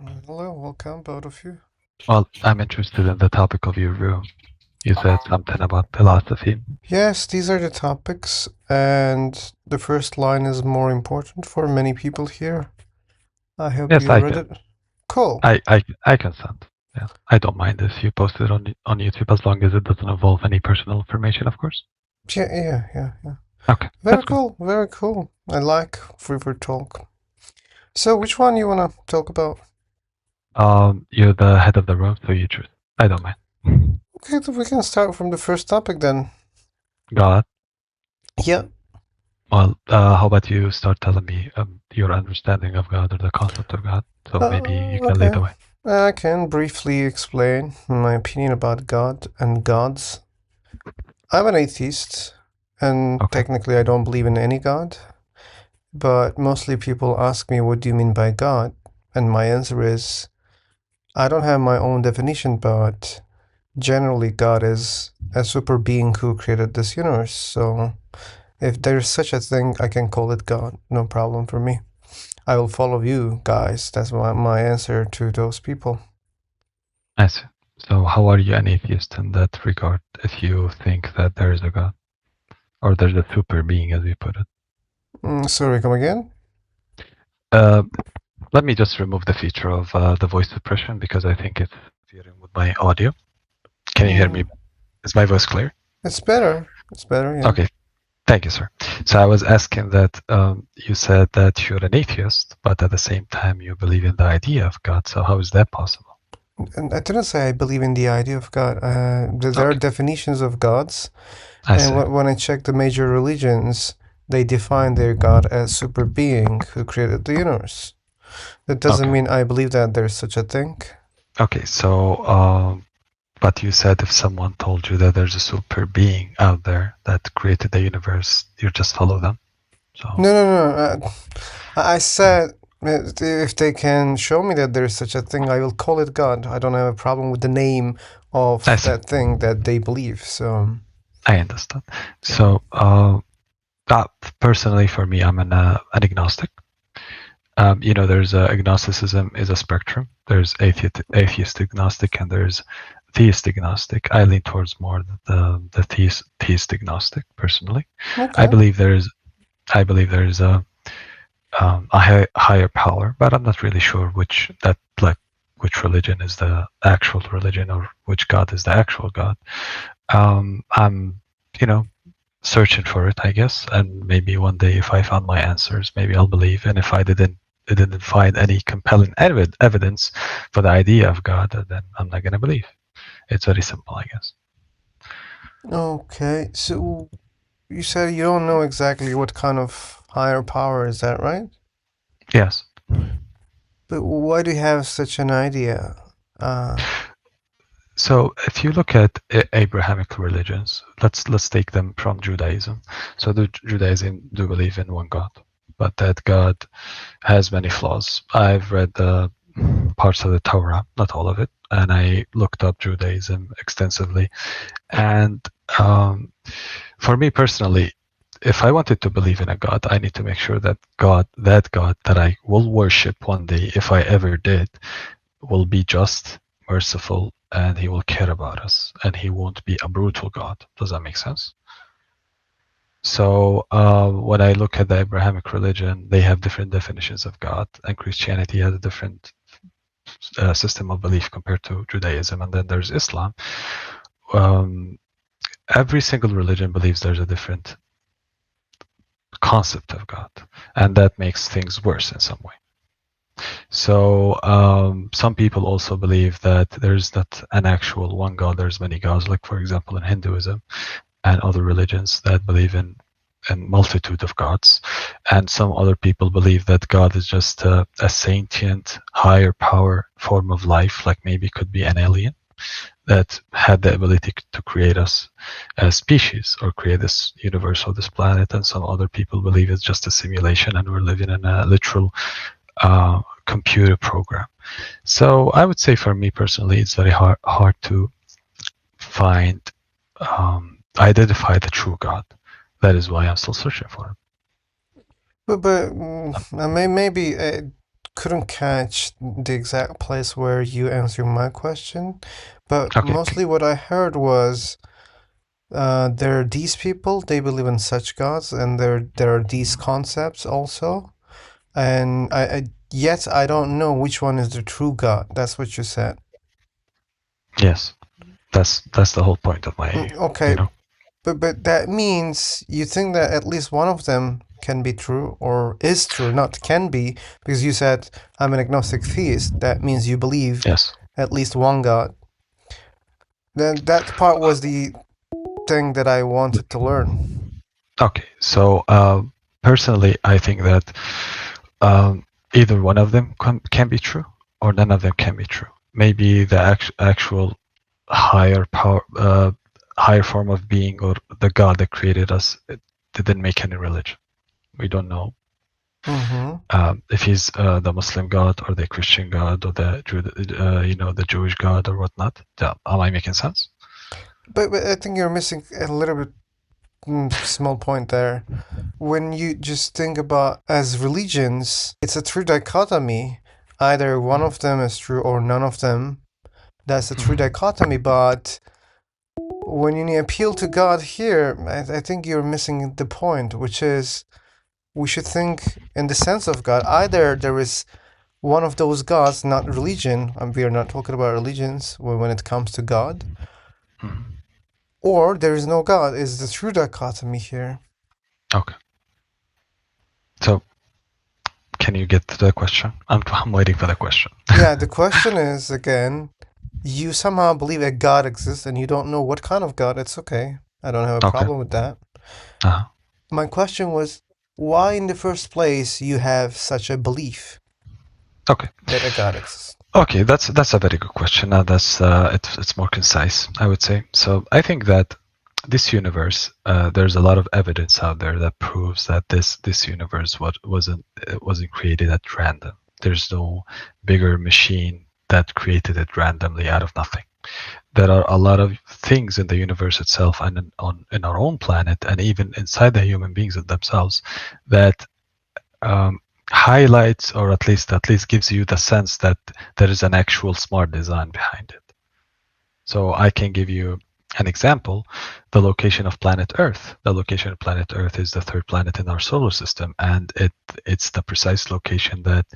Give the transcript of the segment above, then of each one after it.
Hello, welcome, both of you. Well, I'm interested in the topic of your room. You said something about philosophy. Yes, these are the topics, and the first line is more important for many people here. I hope Yes, you I read can. it. Cool. I consent. Yeah, I don't mind if you post it on YouTube as long as it doesn't involve any personal information, of course. Yeah. Okay, Very that's good. cool, very cool. I like free for talk. So, which one you wanna talk about? You're the head of the room, so you choose. I don't mind. Okay, we can start from the first topic then. God. Yeah, Well, how about you start telling me your understanding of God or the concept of God? So maybe you can lead okay. the way. I can briefly explain my opinion about God and gods. I'm an atheist, and Okay. technically I don't believe in any god. But mostly people ask me, what do you mean by God? And my answer is, I don't have my own definition, but generally, God is a super being who created this universe. So if there's such a thing, I can call it God. No problem for me. I will follow you guys. That's my answer to those people. I see. So how are you an atheist in that regard if you think that there is a God? Or there's a super being, as you put it. Sorry, come again? Uh, Let me just remove the feature of the voice suppression because I think it's interfering with my audio. Can you hear me? Mm, Is my voice clear? it's better. It's better, yeah. Okay, thank you, sir. So I was asking that you said that you're an atheist, but at the same time you believe in the idea of God. So how is that possible? And I didn't say I believe in the idea of God. There are Okay, definitions of gods. I And see. when I check the major religions, they define their God as super being who created the universe. That doesn't Okay, mean I believe that there's such a thing. okay. So, but you said if someone told you that there's a super being out there that created the universe, you just follow them. So No. I said if they can show me that there's such a thing, I will call it God. I don't have a problem with the name I of see. that thing that they believe. So, I understand. yeah. So, personally, for me, I'm an agnostic. There's agnosticism is a spectrum. There's atheist agnostic and there's theist agnostic. I lean towards more the theist agnostic personally. I Okay. believe there's I believe there's a higher power, but I'm not really sure which religion is the actual religion or which God is the actual God. I'm you know searching for it, I guess, and maybe one day if I found my answers, maybe I'll believe. And if I didn't find any compelling evidence for the idea of God, then I'm not gonna believe. It's very simple, I guess. Okay. So you said you don't know exactly what kind of higher power is that, right? Yes. But why do you have such an idea? Uh, So if you look at Abrahamic religions, let's take them from Judaism. So the Judaism do believe in one God, but that God has many flaws. I've read parts of the Torah, not all of it, and I looked up Judaism extensively. And um, for me personally, if I wanted to believe in a God, I need to make sure that God that I will worship one day, if I ever did, will be just, merciful, and he will care about us, and he won't be a brutal God. Does that make sense? So when I look at the Abrahamic religion, they have different definitions of God, and Christianity has a different system of belief compared to Judaism, and then there's Islam. Um, every single religion believes there's a different concept of God, and that makes things worse in some way. So some people also believe that there's not an actual one God. There's many gods, like for example in Hinduism and other religions that believe in a multitude of gods. And some other people believe that God is just a sentient, higher power form of life, like maybe could be an alien that had the ability to create us as species or create this universe or this planet. And some other people believe it's just a simulation and we're living in a literal computer program. So I would say for me personally, it's very hard to find identify the true God. That is why I'm still searching for him. but maybe couldn't catch the exact place where you answered my question, but Okay. mostly what I heard was there are these people, they believe in such gods, and there are these concepts also. And yet I don't know which one is the true God. That's what you said. Yes. That's the whole point of my, Okay, you know. but that means you think that at least one of them can be true or is true, not can be, because you said I'm an agnostic theist. That means you believe Yes. at least one God. Then that part was the thing that I wanted to learn. Okay. So personally, I think that either one of them can be true, or none of them can be true. Maybe the actual higher power, higher form of being, or the God that created us, it didn't make any religion. We don't know if he's the Muslim God or the Christian God or the the Jewish God or whatnot. Yeah, am I making sense? But I think you're missing a little bit small point there. When you just think about as religions, it's a true dichotomy. Either one of them is true or none of them. That's a true dichotomy. But when you appeal to God here, I think you're missing the point, which is we should think in the sense of God. Either there is one of those gods, not religion, and we are not talking about religions when it comes to God, or there is no God, is the true dichotomy here. Okay. So, can you get to the question? I'm waiting for the question. Yeah, the question is again, you somehow believe a God exists and you don't know what kind of God. It's okay. I don't have a Okay. problem with that. Uh-huh. My question was, why in the first place you have such a belief Okay. that a God exists? Okay, that's a very good question. That's it's more concise, I would say. So I think that this universe, there's a lot of evidence out there that proves that this universe wasn't created at random. There's no bigger machine that created it randomly out of nothing. There are a lot of things in the universe itself and in our own planet, and even inside the human beings themselves, that highlights, or at least gives you the sense that there is an actual smart design behind it. So I can give you an example: the location of planet Earth. The location of planet Earth is the third planet in our solar system, and it's the precise location that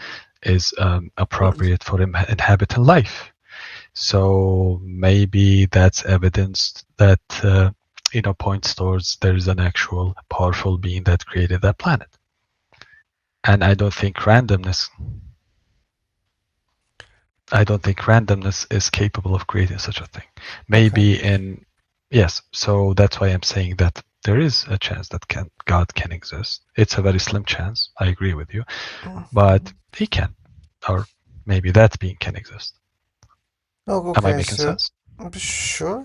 is appropriate for inhabiting life. So maybe that's evidence that points towards there is an actual powerful being that created that planet. And I don't think randomness is capable of creating such a thing. Maybe Okay. yes, so that's why I'm saying that there is a chance that God can exist. It's a very slim chance, I agree with you, but he can, or maybe that being can exist. Oh, Am I okay, making so sense? sure.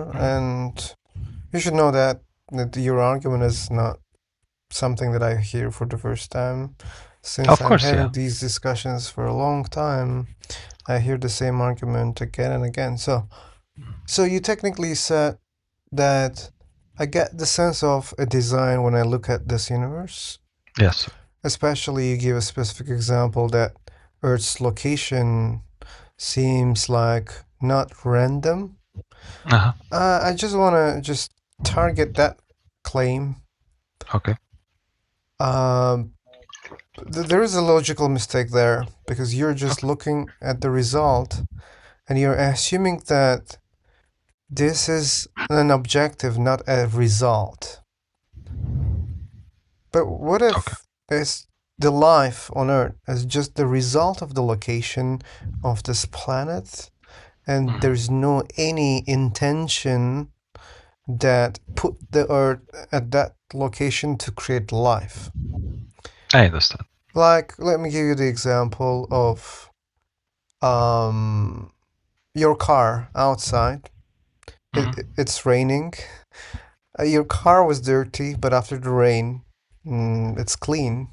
Mhm. And you should know that your argument is not something that I hear for the first time. Since Of I'm course, yeah. having these discussions for a long time, I hear the same argument again and again. So you technically said that I get the sense of a design when I look at this universe. Yes. Especially you give a specific example that Earth's location seems like not random. Uh-huh. I just want to just target that claim. Okay. Um, there is a logical mistake there because you're just Okay. looking at the result and you're assuming that this is an objective, not a result. But what Okay. if it's the life on Earth is just the result of the location of this planet and Mhm. there's no any intention that put the Earth at that location to create life? I understand. Like, let me give you the example of um, your car outside. Hmm. It's raining. Your car was dirty, but after the rain, it's clean.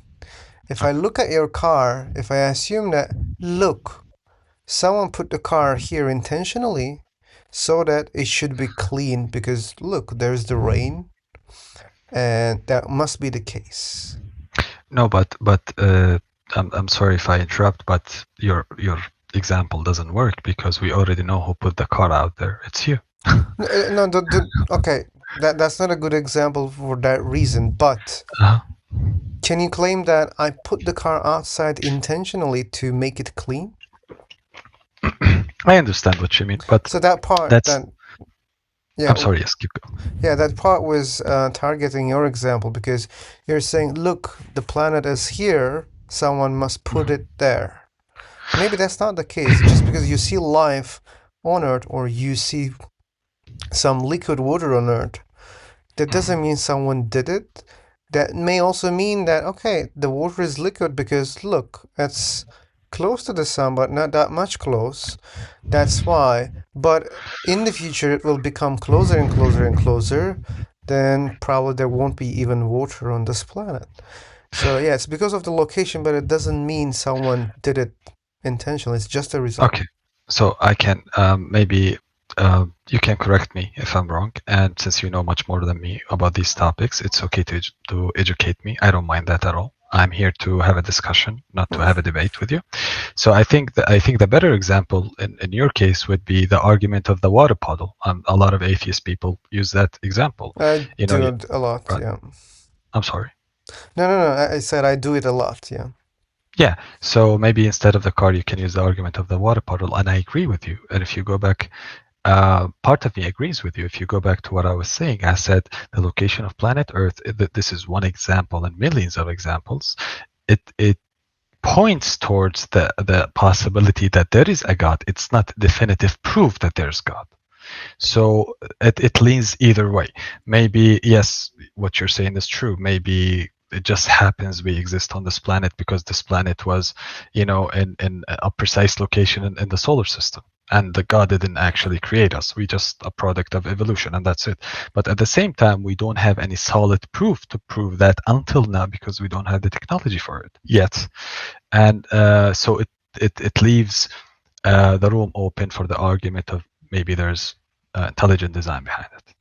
If I Okay. look at your car, if I assume that, look, someone put the car here intentionally so that it should be clean because look, there's the rain, and that must be the case. No, but I'm sorry if I interrupt, but your example doesn't work because we already know who put the car out there. It's you. No, okay, that's not a good example for that reason, but Uh, can you claim that I put the car outside intentionally to make it clean? I understand what you mean, but So that part, that's. that yeah, I'm sorry. Yes, keep going. yeah, that part was targeting your example because you're saying, look, the planet is here, someone must put it there. Maybe that's not the case. Just because you see life on Earth or you see some liquid water on Earth, that doesn't mean someone did it. That may also mean that, okay, the water is liquid because look, it's close to the sun, but not that much close. That's why. But in the future, it will become closer and closer and closer. Then probably there won't be even water on this planet. So, yeah, it's because of the location, but it doesn't mean someone did it intentionally. It's just a result. Okay, so I can maybe you can correct me if I'm wrong, and since you know much more than me about these topics, it's okay to educate me. I don't mind that at all. I'm here to have a discussion, not to have a debate with you. So I think the better example in your case would be the argument of the water puddle. A lot of atheist people use that example. I You know, do it a lot, right? yeah. I'm sorry. No. I said I do it a lot, yeah. Yeah, so maybe instead of the car, you can use the argument of the water puddle, and I agree with you. And if you go back, part of me agrees with you. If you go back to what I was saying, I said the location of planet Earth. This is one example, and millions of examples. It points towards the possibility that there is a God. It's not definitive proof that there's God. So it leans either way. Maybe, yes, what you're saying is true. Maybe it just happens we exist on this planet because this planet was, in a precise location in the solar system. And the God didn't actually create us. We just a product of evolution, and that's it. But at the same time, we don't have any solid proof to prove that until now because we don't have the technology for it yet. And so it leaves the room open for the argument of maybe there's intelligent design behind it.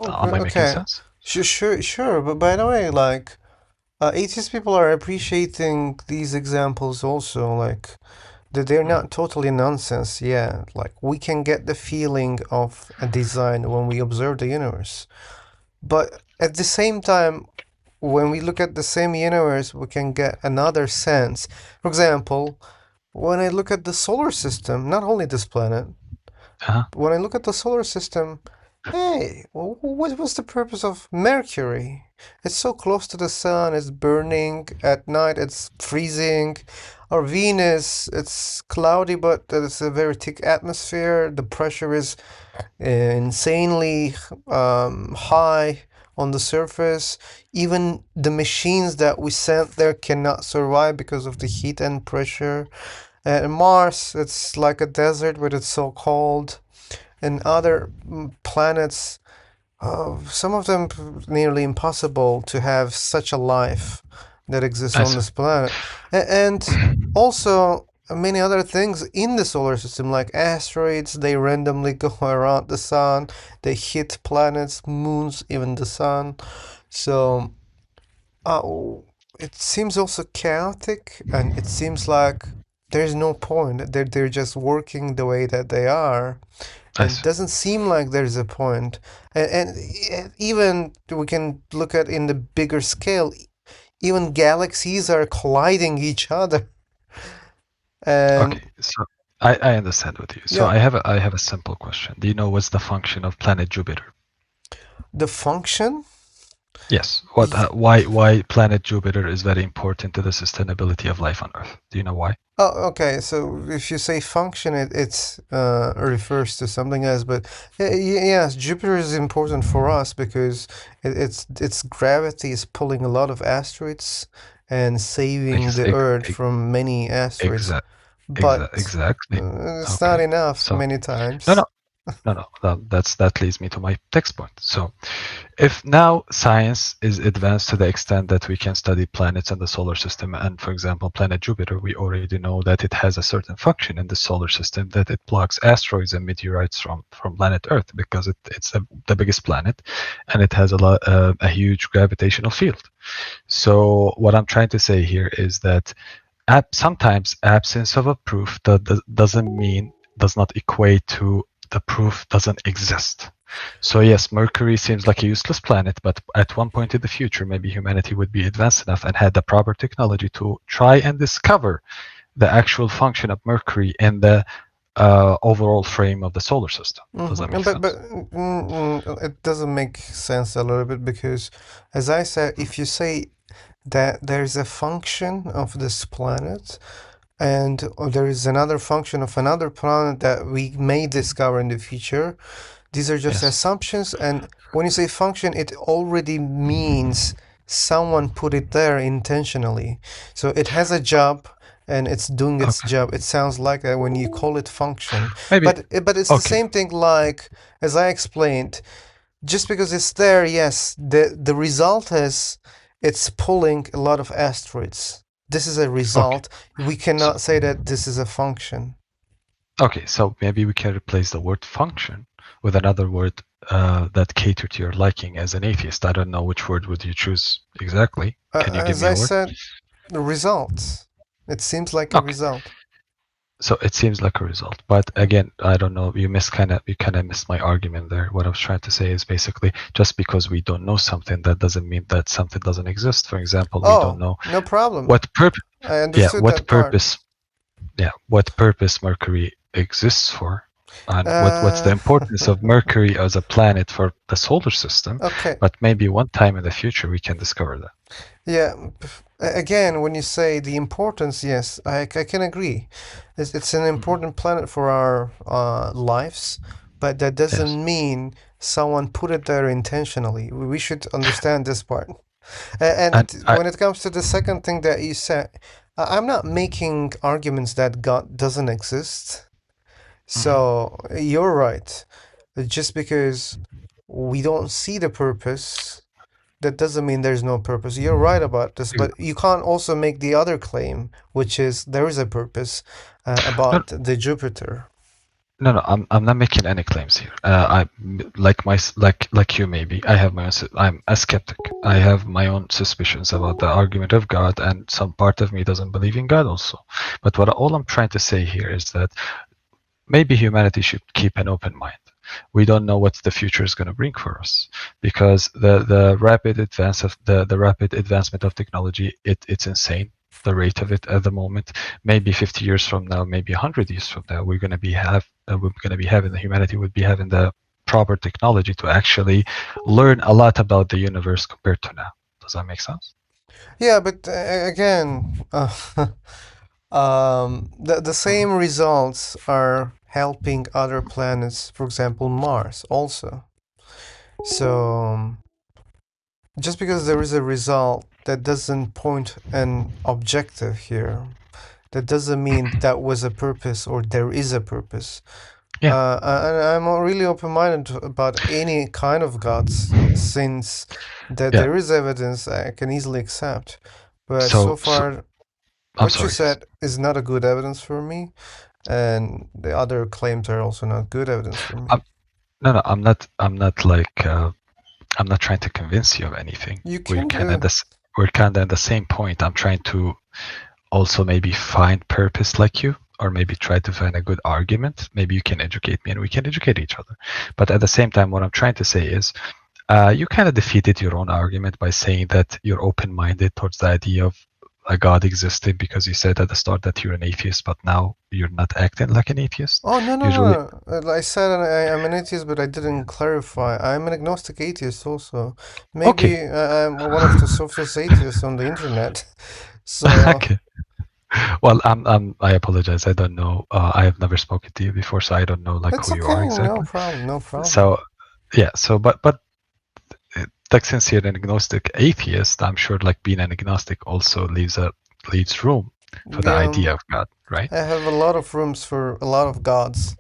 Am I making Okay. sense? Sure. But by the way, like, atheist people are appreciating these examples also, like, that they're not totally nonsense. Yeah, like, we can get the feeling of a design when we observe the universe. But at the same time, when we look at the same universe, we can get another sense. For example, when I look at the solar system, not only this planet, Uh-huh. when I look at the solar system, hey, what was the purpose of Mercury? It's so close to the sun, it's burning. At night, it's freezing. Or Venus, it's cloudy, but it's a very thick atmosphere. The pressure is insanely high on the surface. Even the machines that we sent there cannot survive because of the heat and pressure. And Mars, it's like a desert, but it's so cold. And other planets, some of them nearly impossible to have such a life that exists I on see. this planet. And also many other things in the solar system, like asteroids, they randomly go around the sun, they hit planets, moons, even the sun. So uh, it seems also chaotic, and it seems like there's no point. They're just working the way that they are, I and it see. doesn't seem like there's a point. And even we can look at in the bigger scale, even galaxies are colliding each other. Okay, And so I understand with you. So yeah, I have a simple question. Do you know what's the function of planet Jupiter? the function. Yes. Y- Why planet Jupiter is very important to the sustainability of life on Earth? Do you know why? Oh, okay. So if you say function, it's refers to something else. But yes, Jupiter is important for us because its gravity is pulling a lot of asteroids and saving Ex the ex Earth from many asteroids. exa But exactly. it's not Okay. enough So many no, no, times. no. That leads me to my next point. So if now science is advanced to the extent that we can study planets in the solar system, and for example, planet Jupiter, we already know that it has a certain function in the solar system, that it blocks asteroids and meteorites from planet Earth because it's the biggest planet, and it has a huge gravitational field. So what I'm trying to say here is that sometimes absence of a proof does not equate to the proof doesn't exist. So yes, Mercury seems like a useless planet, but at one point in the future, maybe humanity would be advanced enough and had the proper technology to try and discover the actual function of Mercury in the overall frame of the solar system. Does that make But sense? it doesn't make sense a little bit because, as I said, if you say that there's a function of this planet and there is another function of another planet that we may discover in the future, these are just Yes. assumptions. And when you say function, it already means someone put it there intentionally. So it has a job and it's doing its Okay. job. It sounds like that when you call it function. Maybe. But it's the Okay. same thing like, as I explained, just because it's there, yes, the result is it's pulling a lot of asteroids. This is a Okay. result. We So cannot say that this is a function. okay. So maybe we can replace the word function with another word that cater to your liking as an atheist. I don't know which word would you choose exactly. Can you give As me I a word? said, the results. It seems like a Okay. result. So it seems like a result, but again, I don't know. You kind of missed my argument there. What I was trying to say is basically just because we don't know something, that doesn't mean that something doesn't exist. For example, we don't Oh, know no problem. what purpose. I Yeah, understood that part. what purpose Mercury exists for, and what's the Uh, importance of Mercury as a planet for the solar system. okay. But maybe one time in the future we can discover that. Yeah. Again, when you say the importance, yes, I can agree. It's an Mhm. important planet for our lives, but that Yes, doesn't mean someone put it there intentionally. We should understand this part. and And when it comes to the second thing that you said, I'm not making arguments that God doesn't exist. mhm. So you're right. Just because we don't see the purpose, that doesn't mean there's no purpose. You're right about this, but you can't also make the other claim, which is there is a purpose No, about the Jupiter. no, I'm not making any claims here. Like you maybe. I have my own. I'm a skeptic. I have my own suspicions about the argument of God, and some part of me doesn't believe in God also. But what all I'm trying to say here is that maybe humanity should keep an open mind. We don't know what the future is going to bring for us, because the rapid rapid advancement of technology, it's insane, the rate of it at the moment. Maybe 50 years from now, maybe 100 years from now, we're going to be having the humanity would be having the proper technology to actually learn a lot about the universe compared to now. Does that make sense? Yeah, but again, the Mhm. same results are helping other planets, for example, Mars also. So just because there is a result that doesn't point an objective here, that doesn't mean that was a purpose or there is a purpose. Yeah, And I'm really open-minded about any kind of gods, since that yeah. there is evidence I can easily accept. But so So far, I'm what you sorry. said is not a good evidence for me, and the other claims are also not good evidence for me. I'm, no, I'm not like I'm not trying to convince you of anything. You We're can kind of do. this. We're kind of at the same point. I'm trying to also maybe find purpose like you, or maybe try to find a good argument. Maybe you can educate me, and we can educate each other. But at the same time, what I'm trying to say is, you kind of defeated your own argument by saying that you're open-minded towards the idea of a God existing, because you said at the start that you're an atheist, but now you're not acting like an atheist. Oh, no, no, Usually, no, no. I said I'm an atheist, but I didn't clarify. I'm an agnostic atheist also. okay, Maybe I'm one of the softest atheists on the internet. So okay. Well, I apologize. I don't know. I have never spoken to you before, so I don't know like it's who you are okay. No exactly. problem. No problem. So yeah. So but like since you're an agnostic atheist, I'm sure like being an agnostic also leaves room for the Yeah, idea of God, right? I have a lot of rooms for a lot of gods.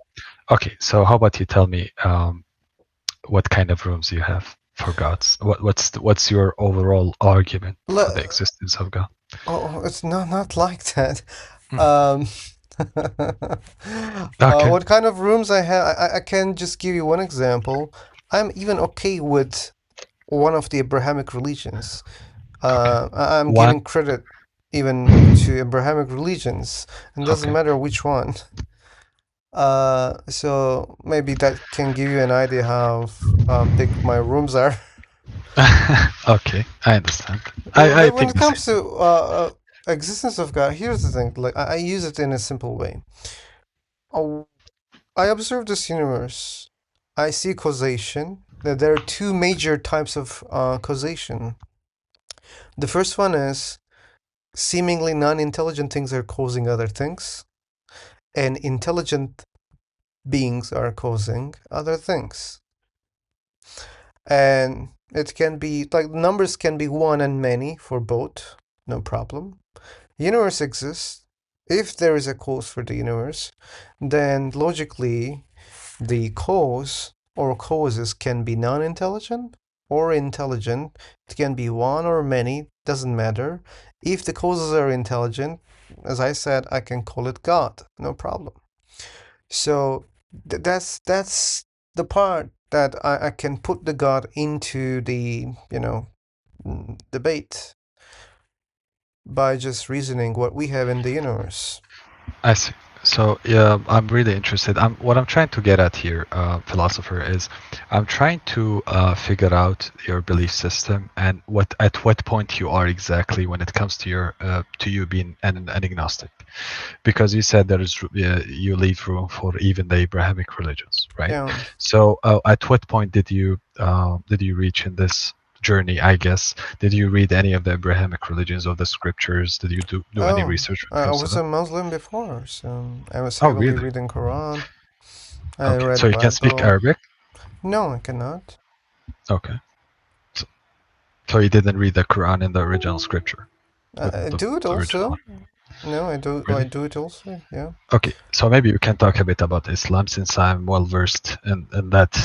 Okay. So how about you tell me what kind of rooms you have for gods? What's your overall argument for the Le- existence of God? oh, it's not like that. Mm. Um, Okay. what kind of rooms I have? I can just give you one example. I'm even okay with one of the Abrahamic religions. Okay. I'm One. giving credit. even to Abrahamic religions, and doesn't Okay. matter which one. So maybe that can give you an idea how big my rooms are. Okay, I understand. I When think it the same comes thing. to existence of God, here's the thing. Like I use it in a simple way. Oh, I observe this universe. I see causation. That there are two major types of causation. The first one is seemingly non-intelligent things are causing other things, and intelligent beings are causing other things. And it can be like numbers can be one and many for both, no problem. Universe exists. If there is a cause for the universe, then logically the cause or causes can be non-intelligent or intelligent. It can be one or many, doesn't matter. If the causes are intelligent, as I said, I can call it God, no problem. So that's the part that I can put the God into the, debate by just reasoning what we have in the universe. I see. So yeah, I'm really interested. What I'm trying to get at here, philosopher, is I'm trying to figure out your belief system and at what point you are exactly when it comes to your to you being an agnostic, because you said there is you leave room for even the Abrahamic religions, right? Yeah. So at what point did you reach in this journey, I guess? Did you read any of the Abrahamic religions of the scriptures? Did you do any Oh, research when it I comes to was them? a Muslim before, so I was Oh, heavily really? reading Quran. I Okay, so read you can speak Bible. Arabic? No, I cannot. Okay. So, so you didn't read the Quran in the original scripture, I the do it original also. one, No, I do. I really? do it also. Yeah. Okay, so maybe you can talk a bit about Islam since I'm well versed in that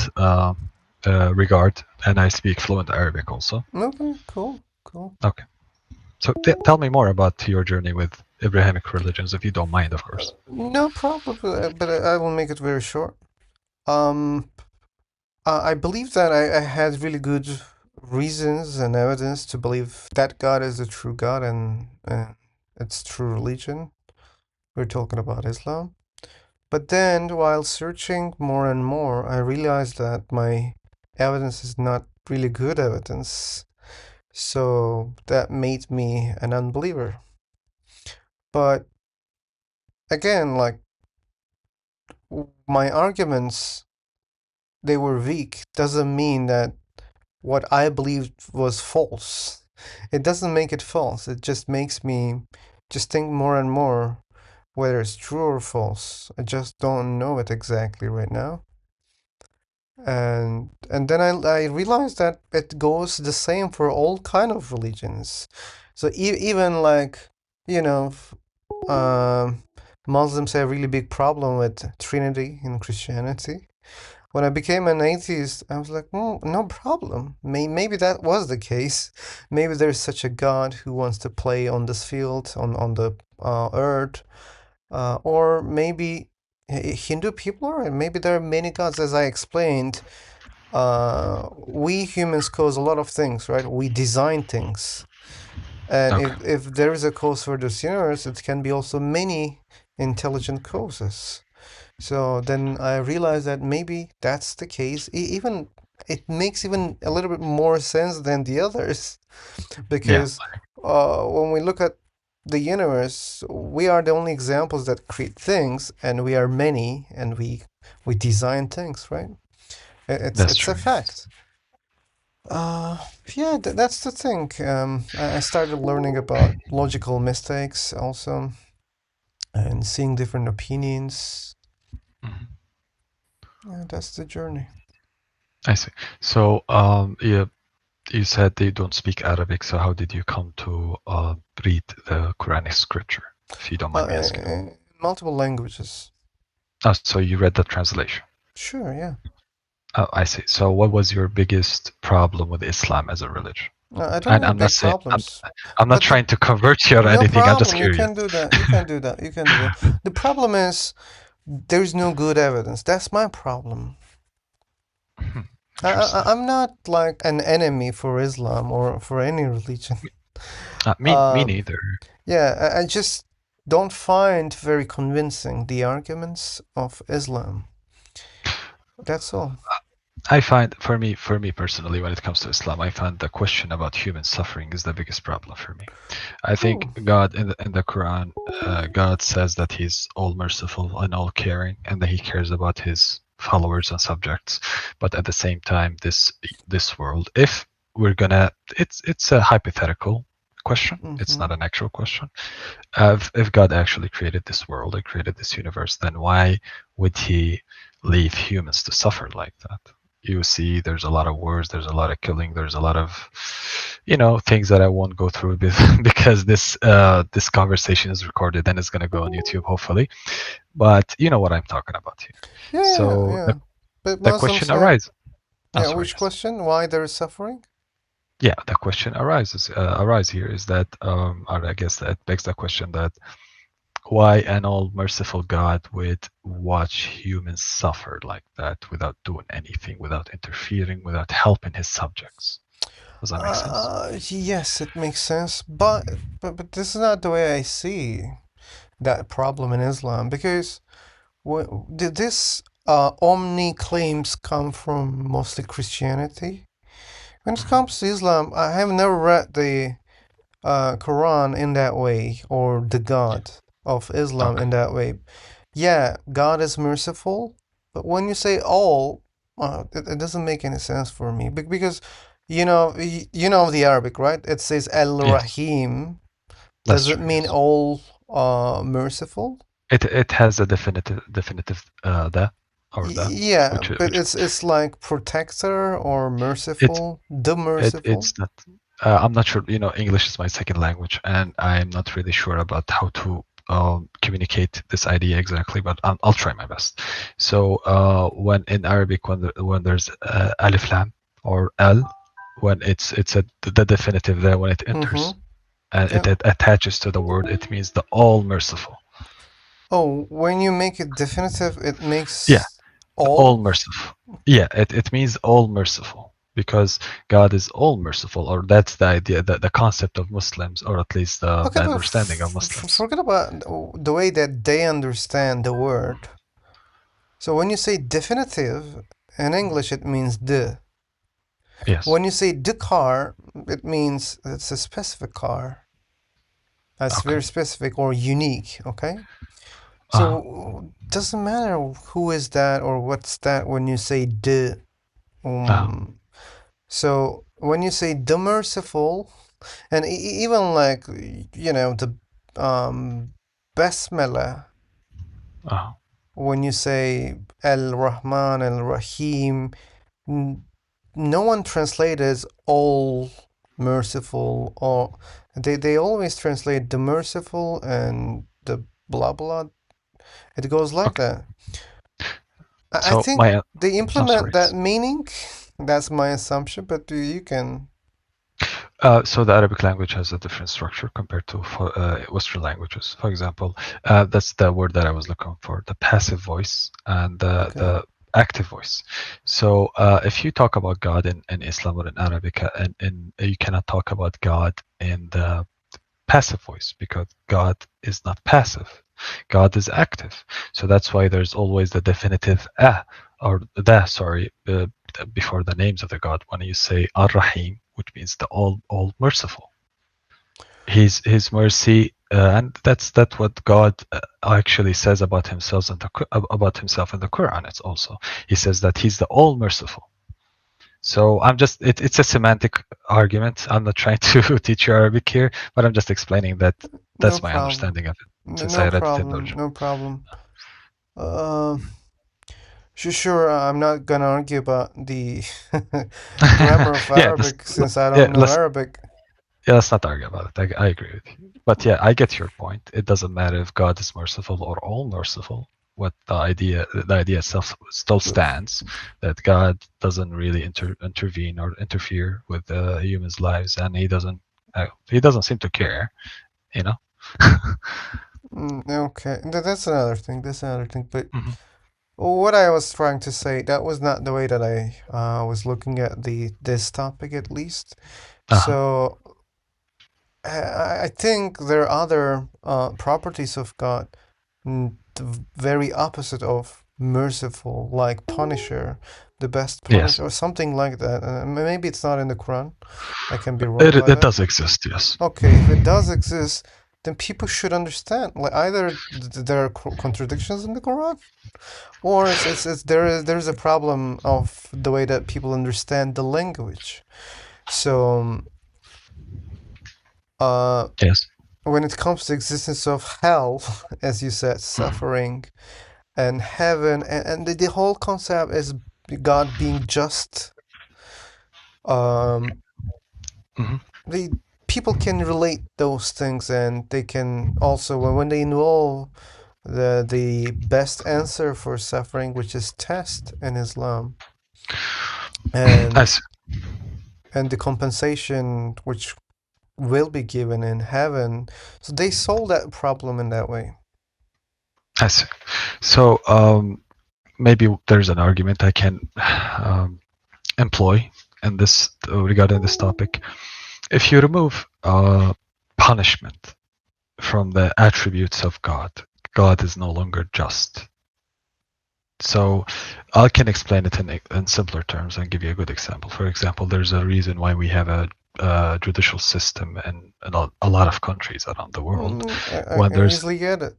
regard, and I speak fluent Arabic also. Okay. Cool. Cool. Okay, so tell me more about your journey with Abrahamic religions, if you don't mind, of course. No problem, but I will make it very short. Um, I believe that I had really good reasons and evidence to believe that God is the true God and it's true religion. We're talking about Islam. But then, while searching more and more, I realized that my evidence is not really good evidence. So that made me an unbeliever. But again, like my arguments, they were weak, doesn't mean that what I believed was false. It doesn't make it false. It just makes me just think more and more whether it's true or false. I just don't know it exactly right now. And then I realized that it goes the same for all kind of religions. So even like, you know, Muslims have a really big problem with Trinity in Christianity. When I became an atheist, I was like, no problem. Maybe that was the case. Maybe there's such a God who wants to play on this field, on the earth, or maybe Hindu people are, and maybe there are many gods, as I explained. We humans cause a lot of things, right? We design things. And Okay. if there is a cause for this universe, it can be also many intelligent causes. So then I realized that maybe that's the case. Even it makes even a little bit more sense than the others Yeah, because when we look at the universe, we are the only examples that create things, and we are many, and we design things, right? that's It's a true. Yes. fact. Uh, yeah, that's the thing. I started learning about logical mistakes also, and seeing different opinions. Mhm. Yeah, that's the journey. I see. So, yeah, you said they don't speak Arabic, so how did you come to read the Quranic scripture, if you don't mind me asking? Multiple languages. Oh, so you read the translation. Sure, yeah. Oh, I see. So what was your biggest problem with Islam as a religion? I don't And have I'm not big saying problems, I'm not but trying to convert you or no anything. I'm just problem. You curious. can do that. You can do that. You can do that. The problem is there's no good evidence. That's my problem. Hmm, interesting. I'm not like an enemy for Islam or for any religion. Me Um, neither. Yeah, I just don't find very convincing the arguments of Islam. That's all. I find, for me personally, when it comes to Islam, I find the question about human suffering is the biggest problem for me. I think Oh. God in the Quran, God says that He's all merciful and all caring, and that He cares about His followers and subjects. But at the same time, this world, if we're gonna, it's a hypothetical question. It's Mm-hmm. not an actual question. If God actually created this world and created this universe, then why would He leave humans to suffer like that? You see, there's a lot of wars, there's a lot of killing, there's a lot of, things that I won't go through because this conversation is recorded and it's gonna go on YouTube, hopefully. But you know what I'm talking about here. Yeah, yeah, So yeah. the But the Muslims question have. arises. Oh, Yeah, sorry. which Yes. question? Why there is suffering? Yeah, the question arise here is that, or I guess that begs the question that why an all merciful God would watch humans suffer like that without doing anything, without interfering, without helping his subjects. Does that make sense? Yes, it makes sense, but this is not the way I see that problem in Islam because did this omni claims come from mostly Christianity? When it Mhm. comes to Islam, I have never read the Quran in that way or the Yeah. God of Islam Okay. in that way. Yeah, God is merciful, but when you say all, it doesn't make any sense for me because you know the Arabic, right? It says Yes, Al-Rahim. that's Does it true. mean Yes. all merciful? It has a definitive that or the Yeah, but which it's like protector or it merciful, the it's merciful. not. I'm not sure. English is my second language, and I'm not really sure about how to communicate this idea exactly. But I'll try my best. So when in Arabic, when there's alif lam or al, when it's the definitive there when it enters Mm-hmm. and Yeah. it attaches to the word, it means the all merciful. Oh, when you make it definitive, it Yeah, makes the all all. merciful. Yeah, it means all merciful because God is all merciful, or that's the idea, the concept of Muslims, or at least Okay, the but understanding of Muslims. forget about the way that they understand the word. So when you say definitive, in English it means the. Yes. When you say the car, it means it's a specific car. That's Okay. very specific or unique, okay? Uh, So doesn't matter who is that or what's that when you say the. uh, Um, so when you say the merciful, and even like the basmala, uh, when you say Al Rahman, Al Rahim, no one translates as all merciful, or they always translate the merciful and the blah blah. It goes like okay. that. I So think my, they I'm implement sorry. that meaning. That's my assumption, but you can. So the Arabic language has a different structure compared to Western languages. For example, that's the word that I was looking for: the passive voice and Okay. the active voice. So if you talk about God in Islam or in Arabic, and you cannot talk about God in the passive voice because God is not passive. God is active. So that's why there's always the definitive or the, sorry, before the names of the God when you say Ar-Rahim, which means the all merciful. His mercy, and that's what God actually says about himself in the Quran. It's also he says that he's the all merciful. So it's a semantic argument. I'm not trying to teach you Arabic here, but I'm just explaining that No that's my problem. understanding of it since No I read it in problem. Dojo. No problem. Um, sure, I'm not gonna argue about the grammar of Yeah, Arabic since I yeah, don't know Arabic. let's not argue about it. I agree with you. But yeah, I get your point. It doesn't matter if God is merciful or all merciful. What the idea itself still stands that God doesn't really intervene or interfere with humans' lives, and he doesn't seem to care. You know. Okay, that's another thing. That's another thing. But Mhm. what I was trying to say, that was not the way that I was looking at the this topic at least. Uh-huh. So I think there are other properties of God, the very opposite of merciful, like Punisher, the best Yes, Punisher, or something like that. Maybe it's not in the Quran. I can be wrong it about it that. does exist. Yes. Okay, if it does exist, then people should understand. Like either there are contradictions in the Quran, or it's there's a problem of the way that people understand the language. So, uh, Yes. when it comes to existence of hell, as you said, Mhm. suffering and heaven, and the whole concept is God being just. Um, Mhm. the people can relate those things, and they can also when they involve the best answer for suffering, which is test in Islam, I and see. the compensation which will be given in heaven. So they solve that problem in that way. I see. So maybe there's an argument I can employ in this regarding this topic. If you remove punishment from the attributes of God, God is no longer just. So I can explain it in simpler terms and give you a good example. For example, there's a reason why we have a judicial system in a lot of countries around the world. I When can there's easily get it.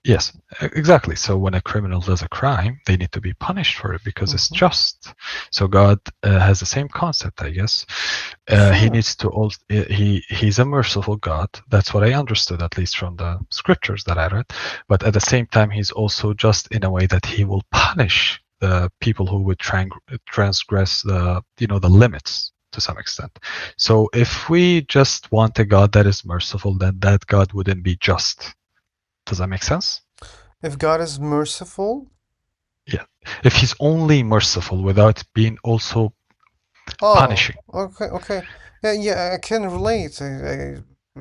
Yes, exactly. So when a criminal does a crime, they need to be punished for it because it's Hmm. just. So God has the same concept, I guess. He Sure. needs to also he's a merciful God. That's what I understood, at least from the scriptures that I read. But at the same time, he's also just in a way that he will punish the people who would transgress the limits to some extent. So if we just want a God that is merciful, then that God wouldn't be just. Does that make sense? If God is merciful, Yeah. If he's only merciful without being also oh, punishing. okay, okay, yeah, yeah, I can relate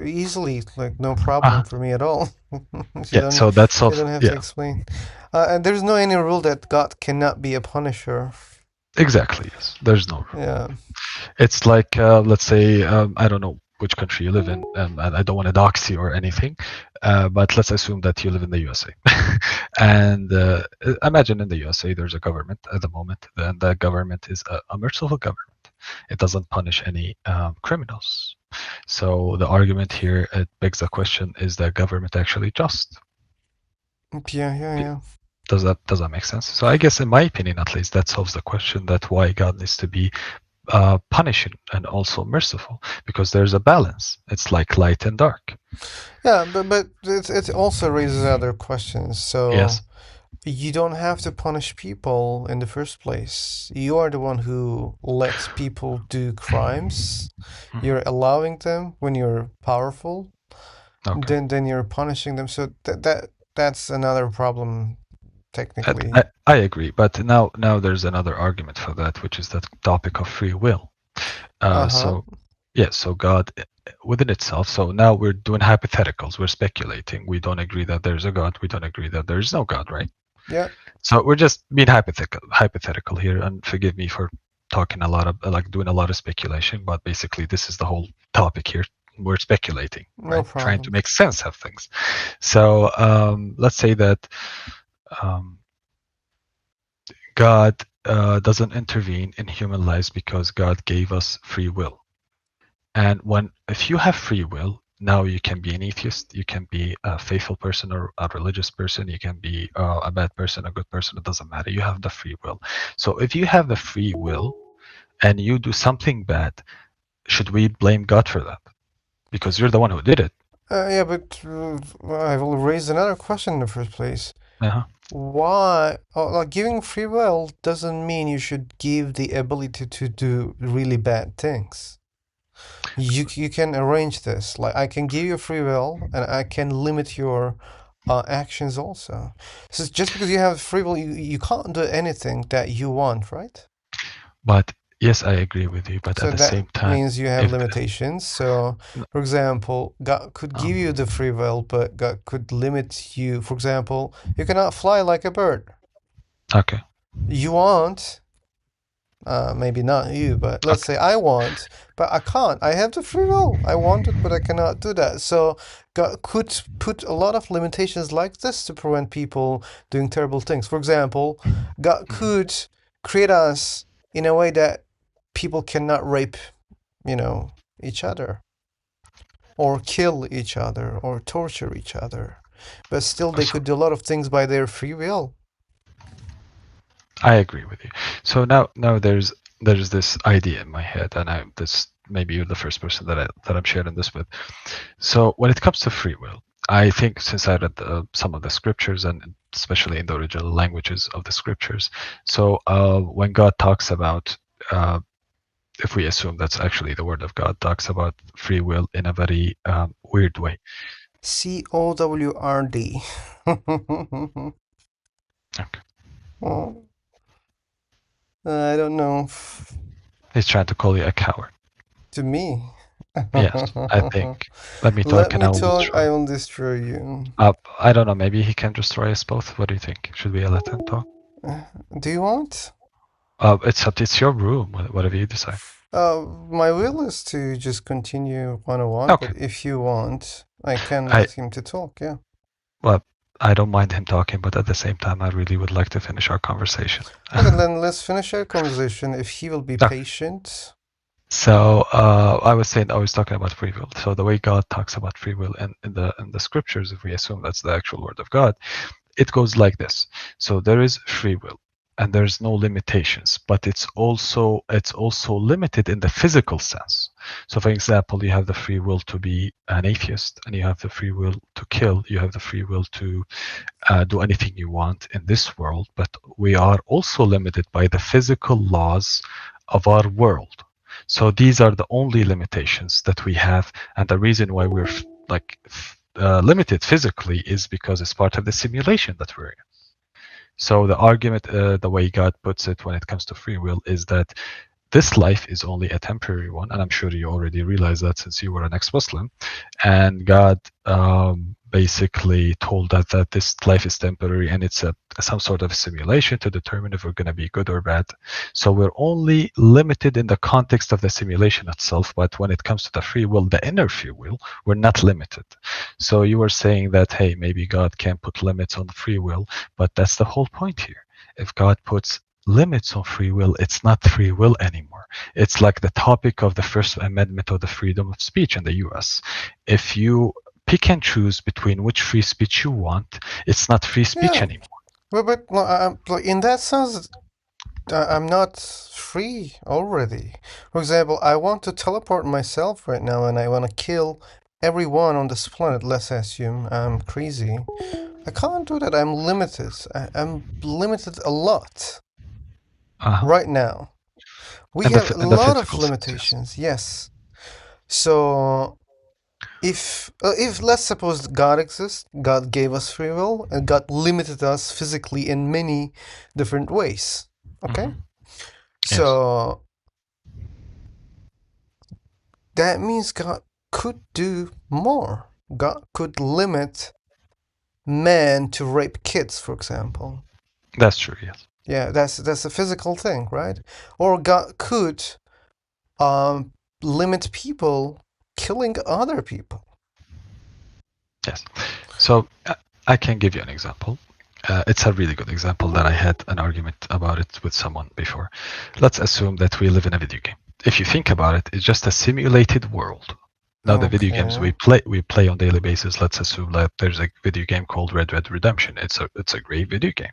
easily, like no problem Uh-huh. for me at all. You Yeah, don't, so that's you also don't have to yeah, explain. And there's no any rule that God cannot be a punisher. exactly, yes. There's no rule. Yeah. It's like let's say I don't know which country you live in, and I don't want to dox you or anything, but let's assume that you live in the USA. And imagine in the USA there's a government at the moment, and that government is a merciful government. It doesn't punish any criminals. So the argument here, it begs the question: is the government actually just? Yeah, yeah, yeah. Does that make sense? So I guess, in my opinion, at least, that solves the question that why God needs to be punishing and also merciful, because there's a balance. It's like light and dark. Yeah, but it also raises other questions. So Yes. you don't have to punish people in the first place. You are the one who lets people do crimes. Mhm. You're allowing them when you're powerful. Okay. Then you're punishing them. So that's another problem technically. I agree, but now there's another argument for that, which is that topic of free will. Uh-huh. So yeah, so God within itself. So now we're doing hypotheticals. We're speculating. We don't agree that there's a God. We don't agree that there is no God, right? Yeah. So we're just being hypothetical here, and forgive me for talking a lot of like doing a lot of speculation, but basically this is the whole topic here. We're speculating, No right? Trying to problem. make sense of things. So let's say that um, God doesn't intervene in human lives because God gave us free will. And if you have free will, now you can be an atheist, you can be a faithful person or a religious person, you can be a bad person, a good person, it doesn't matter. You have the free will. So if you have the free will and you do something bad, should we blame God for that? Because you're the one who did it. Yeah, but I will raise another question in the first place. Uh-huh. Why? Oh, like giving free will doesn't mean you should give the ability to do really bad things. You can arrange this. Like I can give you free will, and I can limit your actions also. So just because you have free will, you can't do anything that you want, right? But yes, I agree with you. But So at the that same time, means you have if limitations. So, for example, God could oh, give you the free will, but God could limit you. For example, you cannot fly like a bird. okay, You want, Maybe not you, but let's Okay. say I want, but I can't. I have the free will. I want it, but I cannot do that. So God could put a lot of limitations like this to prevent people doing terrible things. For example, God Mhm. could create us in a way that people cannot rape, each other or kill each other or torture each other. But still, they So could do a lot of things by their free will. I agree with you. So now there's this idea in my head, and this maybe you're the first person that I'm sharing this with. So when it comes to free will, I think since I read some of the scriptures and especially in the original languages of the scriptures, so when God talks about if we assume that's actually the word of God, talks about free will in a very weird way. COWRD. Okay. Well, I don't know. He's trying to call you a coward. To me. Yes, I think. Let me Let talk and me I will talk, destroy. I will destroy you. I don't know. Maybe he can destroy us both. What do you think? Should we let him talk? Uh, Do you want? It's your room. Whatever you decide. My will is to just continue 101, Okay. but if you want, I can I let him to talk, yeah. well, I don't mind him talking, but at the same time, I really would like to finish our conversation. Okay, then let's finish our conversation if he will be Okay. patient. So I was talking about free will. So the way God talks about free will in the scriptures, if we assume that's the actual word of God, it goes like this. So there is free will and there's no limitations, but it's also limited in the physical sense. So for example, you have the free will to be an atheist, and you have the free will to kill, you have the free will to do anything you want in this world, but we are also limited by the physical laws of our world. So these are the only limitations that we have, and the reason why we're limited physically is because it's part of the simulation that we're in. So the argument, the way God puts it when it comes to free will, is that this life is only a temporary one, and I'm sure you already realize that since you were an ex-Muslim. And God basically told us that this life is temporary, and it's some sort of simulation to determine if we're going to be good or bad. So we're only limited in the context of the simulation itself, but when it comes to the free will, the inner free will, we're not limited. So you were saying that, hey, maybe God can put limits on free will, but that's the whole point here. If God puts limits on free will, it's not free will anymore. It's like the topic of the First Amendment of the freedom of speech in the US. If you pick and choose between which free speech you want, it's not free speech Yeah, anymore. but like, in that sense, I'm not free already. For example, I want to teleport myself right now and I want to kill everyone on this planet. Let's assume I'm crazy. I can't do that. I'm limited. I'm limited a lot Uh-huh. right now. We And have a in the lot of physical sense, yes. limitations, yes. So if let's suppose God exists, God gave us free will, and God limited us physically in many different ways. Okay? Hmm. Yes, So that means God could do more. God could limit men to rape kids, for example. that's true. Yes, Yeah, that's a physical thing, right? Or God could um limit people killing other people. yes. So I can give you an example. It's a really good example that I had an argument about it with someone before. Let's assume that we live in a video game. If you think about it, it's just a simulated world. Now the video games Okay. we play on daily basis. Let's assume that there's a video game called Red Dead Redemption. It's a great video game.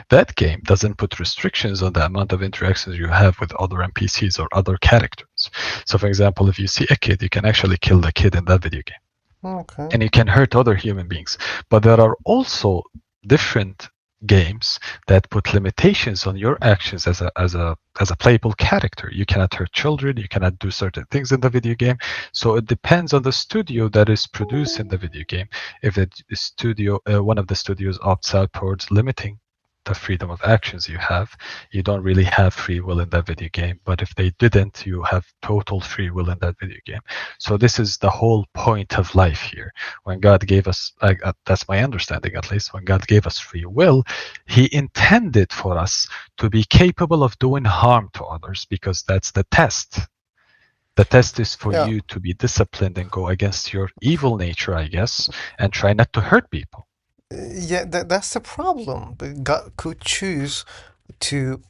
That game doesn't put restrictions on the amount of interactions you have with other NPCs or other characters. So for example, if you see a kid, you can actually kill the kid in that video game, Okay. and you can hurt other human beings. But there are also different games that put limitations on your actions as a playable character. You cannot hurt children, you cannot do certain things in the video game. So it depends on the studio that is producing the video game. If the studio one of the studios opts out towards limiting the freedom of actions you have, you don't really have free will in that video game. But if they didn't, you have total free will in that video game. So this is the whole point of life here. When God gave us, that's my understanding at least, when God gave us free will, He intended for us to be capable of doing harm to others, because that's the test. The test is for Yeah, you to be disciplined and go against your evil nature, I guess, and try not to hurt people. yeah, that's the problem. God could choose to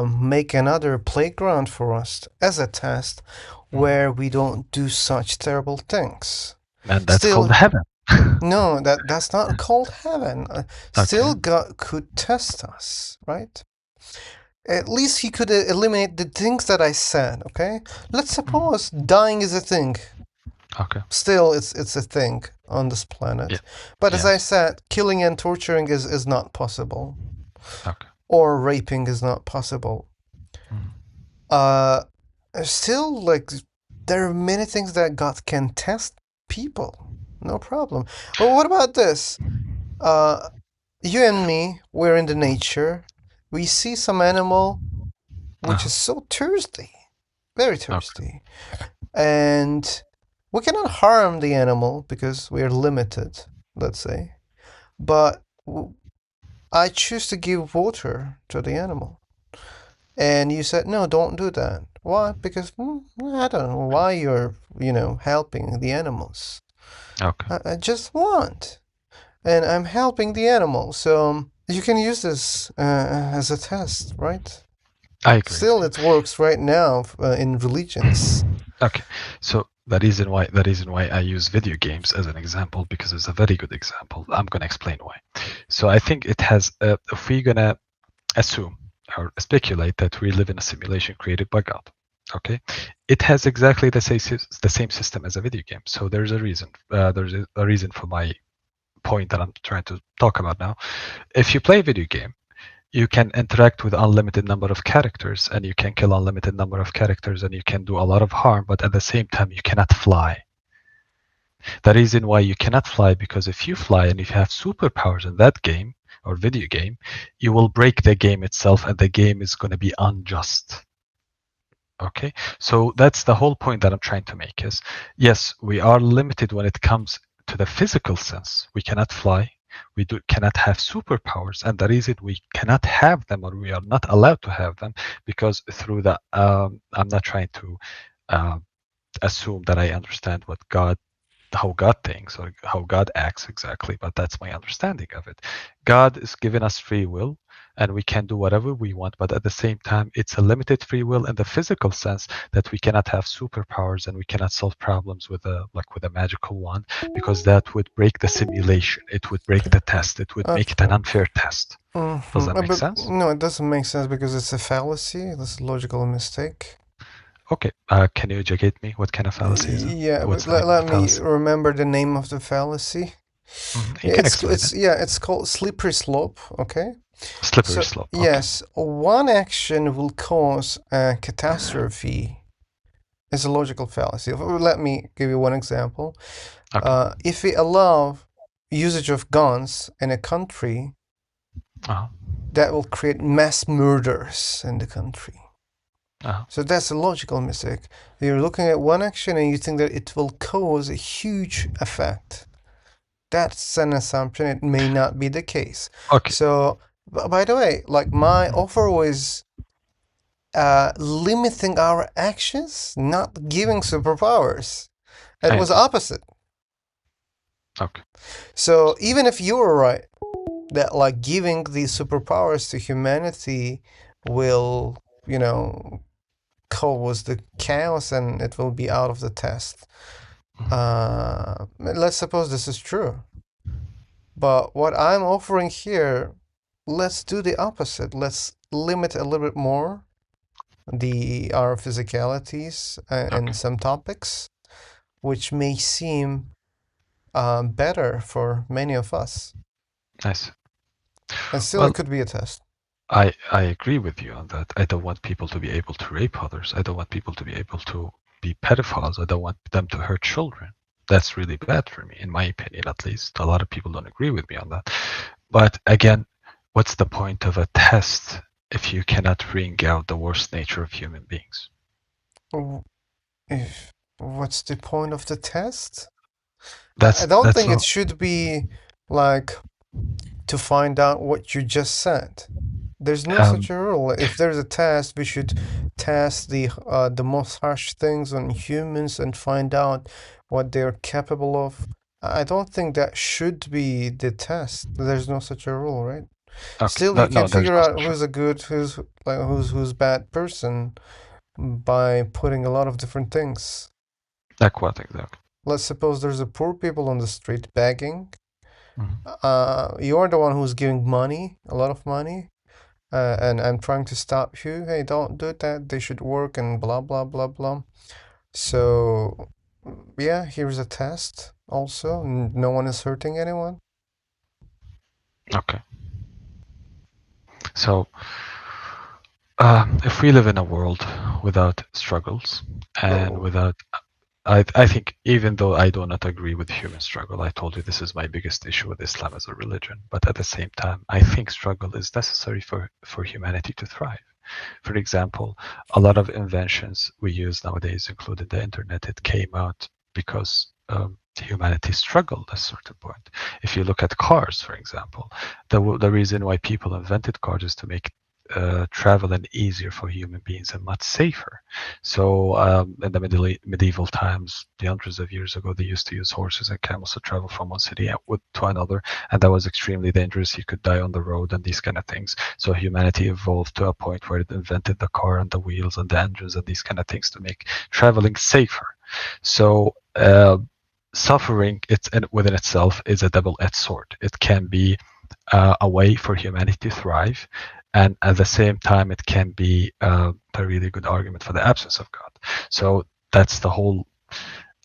make another playground for us as a test where we don't do such terrible things. And that's called Still, heaven. no, that's not called heaven. Okay. Still, God could test us, right? At least He could eliminate the things that I said. Okay, let's Mhm. suppose dying is a thing. Okay. Still, it's a thing on this planet. Yeah. But as I Yes. said, killing and torturing is not possible, Okay. or raping is not possible. Mhm. Uh, still, like, there are many things that God can test people. No problem. But what about this? Uh, you and me, we're in the nature. We see some animal which Uh-huh. is so thirsty, very Okay. thirsty, and we cannot harm the animal because we are limited, let's say. But I choose to give water to the animal. And you said, no, don't do that. Why? Because I don't know why you're, helping the animals. Okay. I just want. And I'm helping the animal. So you can use this as a test, right? I agree with Still, you. it works right now in religions. Okay. So the reason why I use video games as an example, because it's a very good example. I'm gonna explain why. So I think it has. If we're gonna assume or speculate that we live in a simulation created by God, okay, it has exactly the same system as a video game. So there's a reason. There's a reason for my point that I'm trying to talk about now. If you play a video game, you can interact with unlimited number of characters, and you can kill unlimited number of characters, and you can do a lot of harm, but at the same time you cannot fly. The reason why you cannot fly, because if you fly and if you have superpowers in that game or video game, you will break the game itself, and the game is going to be unjust. Okay, so that's the whole point that I'm trying to make is, yes, we are limited when it comes to the physical sense. We cannot fly, cannot have superpowers, and the reason we cannot have them, or we are not allowed to have them, because through the I'm not trying to uh, assume that I understand how God thinks or how God acts exactly, but that's my understanding of it. God is giving us free will, and we can do whatever we want, but at the same time, it's a limited free will in the physical sense that we cannot have superpowers and we cannot solve problems with a magical wand, because that would break the simulation. It would break the test. It would make it an Okay. unfair test. Does that make But sense? no, it doesn't make sense because it's a fallacy. It's a logical mistake. Okay. Can you educate me? What kind of fallacy is it? Yeah, but What's the name of let the me fallacy? remember the name of the fallacy. You can explain it. It's called slippery slope. Okay. Slippery So slope. Okay. yes, one action will cause a catastrophe. It's a logical fallacy. Let me give you one example. Okay. If we allow usage of guns in a country, Uh-huh. that will create mass murders in the country. Uh-huh. So that's a logical mistake. You're looking at one action and you think that it will cause a huge effect. That's an assumption. It may not be the case. Okay. So, by the way, like my offer was limiting our actions, not giving superpowers. It I was understand. opposite. Okay. So even if you were right that like giving these superpowers to humanity will, cause the chaos and it will be out of the test. Let's suppose this is true. But what I'm offering here, let's do the opposite. Let's limit a little bit more our physicalities in Okay. some topics, which may seem better for many of us. Nice. And still, it Well, could be a test. I agree with you on that. I don't want people to be able to rape others. I don't want people to be able to be pedophiles. I don't want them to hurt children. That's really bad for me, in my opinion, at least. A lot of people don't agree with me on that. But again, what's the point of a test if you cannot bring out the worst nature of human beings? W- If, what's the point of the test? I That's don't that's think it all. should be like to find out what you just said. There's no such Um, a rule. If there's a test, we should test the most harsh things on humans and find out what they're capable of. I don't think that should be the test. There's no such a rule, right? okay, Still, no, you can no, there's figure no out such. who's a good, who's bad person by putting a lot of different things. Like what exactly? Let's suppose there's a poor people on the street begging. Mhm. You're the one who's giving money, a lot of money, and I'm trying to stop you. Hey, don't do that. They should work and blah blah blah blah. So, yeah, here's a test. Also, no one is hurting anyone. Okay, so if we live in a world without struggles and Oh, without, I think even though I do not agree with human struggle, I told you this is my biggest issue with Islam as a religion. But at the same time, I think struggle is necessary for humanity to thrive. For example, a lot of inventions we use nowadays, including the internet, it came out because humanity struggled at a certain point. If you look at cars, for example, the reason why people invented cars is to make traveling easier for human beings and much safer. So in the medieval times, the hundreds of years ago, they used to use horses and camels to travel from one city to another, and that was extremely dangerous. You could die on the road and these kind of things. So humanity evolved to a point where it invented the car and the wheels and the engines and these kind of things to make traveling safer. So suffering within itself is a double-edged sword. It can be a way for humanity to thrive, and at the same time, it can be a really good argument for the absence of God. So that's the whole